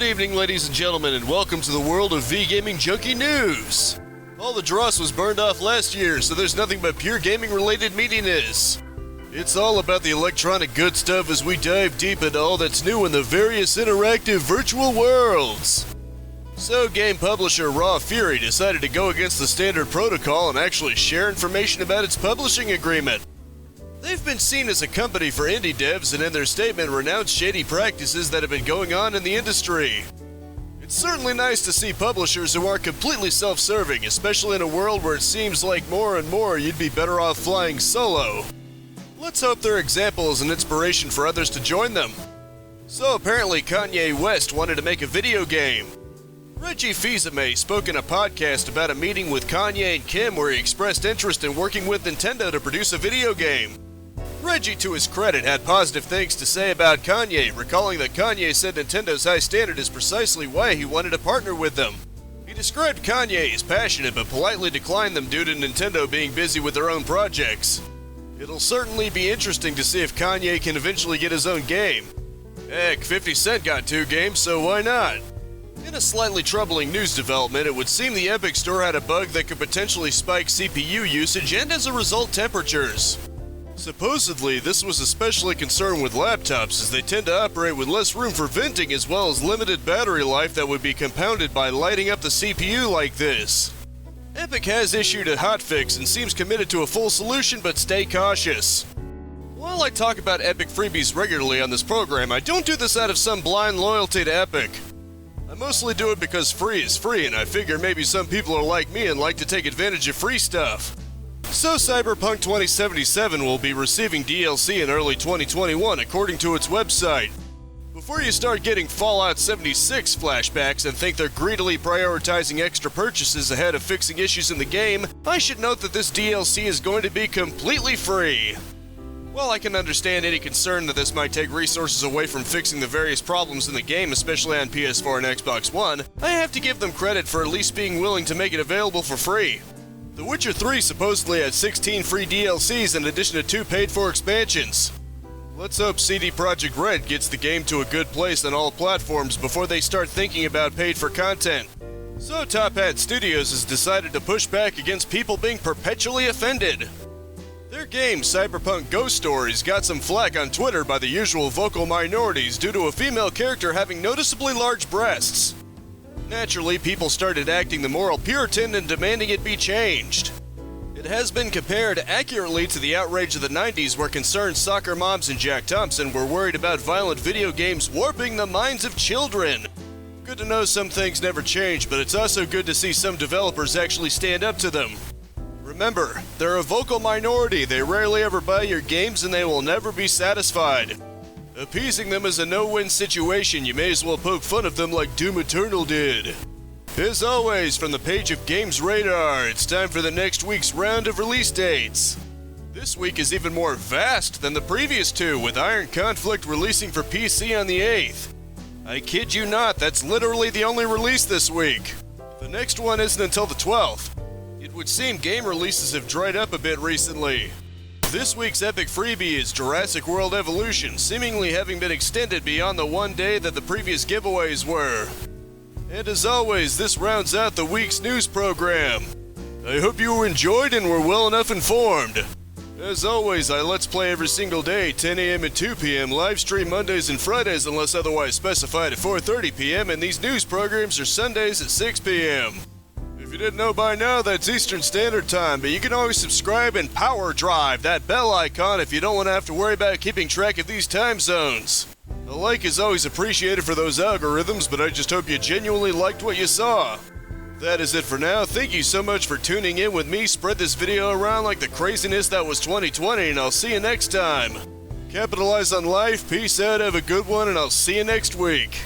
evening, ladies and gentlemen, and welcome to the world of V-Gaming Junkie News. All the dross was burned off last year, so there's nothing but pure gaming-related meatiness. It's all about the electronic good stuff as we dive deep into all that's new in the various interactive virtual worlds. So, game publisher Raw Fury decided to go against the standard protocol and actually share information about its publishing agreement. They've been seen as a company for indie devs and in their statement renounced shady practices that have been going on in the industry. It's certainly nice to see publishers who aren't completely self-serving, especially in a world where it seems like more and more you'd be better off flying solo. Let's hope their example is an inspiration for others to join them. So apparently Kanye West wanted to make a video game. Fils-Aime spoke in a podcast about a meeting with Kanye and Kim where he expressed interest in working with Nintendo to produce a video game. Reggie, to his credit, had positive things to say about Kanye, recalling that Kanye said Nintendo's high standard is precisely why he wanted to partner with them. He described Kanye as passionate but politely declined them due to Nintendo being busy with their own projects. It'll certainly be interesting to see if Kanye can eventually get his own game. Heck, 50 Cent got 2 games, so why not? In a slightly troubling news development, it would seem the Epic Store had a bug that could potentially spike CPU usage and, as a result, temperatures. Supposedly, this was especially concerned with laptops as they tend to operate with less room for venting as well as limited battery life that would be compounded by lighting up the CPU like this. Epic has issued a hotfix and seems committed to a full solution, but stay cautious. While I talk about Epic freebies regularly on this program, I don't do this out of some blind loyalty to Epic. I mostly do it because free is free, and I figure maybe some people are like me and like to take advantage of free stuff. So Cyberpunk 2077 will be receiving DLC in early 2021 according to its website. Before you start getting Fallout 76 flashbacks and think they're greedily prioritizing extra purchases ahead of fixing issues in the game, I should note that this DLC is going to be completely free. While I can understand any concern that this might take resources away from fixing the various problems in the game, especially on PS4 and Xbox One, I have to give them credit for at least being willing to make it available for free. The Witcher 3 supposedly had 16 free DLCs in addition to 2 paid-for expansions. Let's hope CD Projekt Red gets the game to a good place on all platforms before they start thinking about paid-for content. So Top Hat Studios has decided to push back against people being perpetually offended. Their game, Cyberpunk Ghost Stories, got some flack on Twitter by the usual vocal minorities due to a female character having noticeably large breasts. Naturally, people started acting the moral Puritan and demanding it be changed. It has been compared accurately to the outrage of the 90s where concerned soccer moms and Jack Thompson were worried about violent video games warping the minds of children. Good to know some things never change, but it's also good to see some developers actually stand up to them. Remember, they're a vocal minority, they rarely ever buy your games and they will never be satisfied. Appeasing them is a no-win situation, you may as well poke fun of them like Doom Eternal did. As always, from the page of Games Radar, it's time for the next week's round of release dates. This week is even more vast than the previous 2, with Iron Conflict releasing for PC on the 8th. I kid you not, that's literally the only release this week. The next one isn't until the 12th. It would seem game releases have dried up a bit recently. This week's epic freebie is Jurassic World Evolution, seemingly having been extended beyond the one day that the previous giveaways were. And as always, this rounds out the week's news program. I hope you enjoyed and were well enough informed. As always, I Let's Play every single day, 10 a.m. and 2 p.m, live stream Mondays and Fridays unless otherwise specified at 4:30 p.m, and these news programs are Sundays at 6 p.m. If you didn't know by now, that's Eastern Standard Time, but you can always subscribe and power drive that bell icon if you don't want to have to worry about keeping track of these time zones. A like is always appreciated for those algorithms, but I just hope you genuinely liked what you saw. That is it for now. Thank you so much for tuning in with me. Spread this video around like the craziness that was 2020, and I'll see you next time. Capitalize on life, peace out, have a good one, and I'll see you next week.